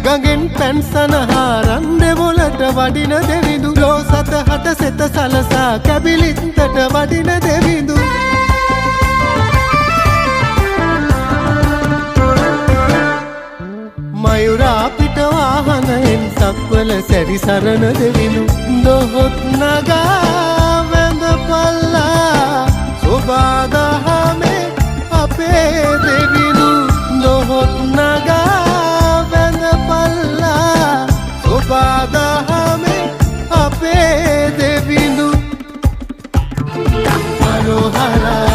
ගඟෙන් පැන් සනහාරන් දෙවොලට වඩින දෙවිඳු ලෝ සතහට සෙත සලසා කැබිලිත්තට වඩින දෙවිඳු මයුරා පිට වාහනයෙන් සක්වල සැරිසරන දෙවිඳු දොහොත් නගා වැඳපල්ලා සොබාදහමේ අපේ දෙවිඳු දොහොත් නගා වැඳපල්ලා සොබාදහමේ අපේ දෙවිඳු මනෝහරා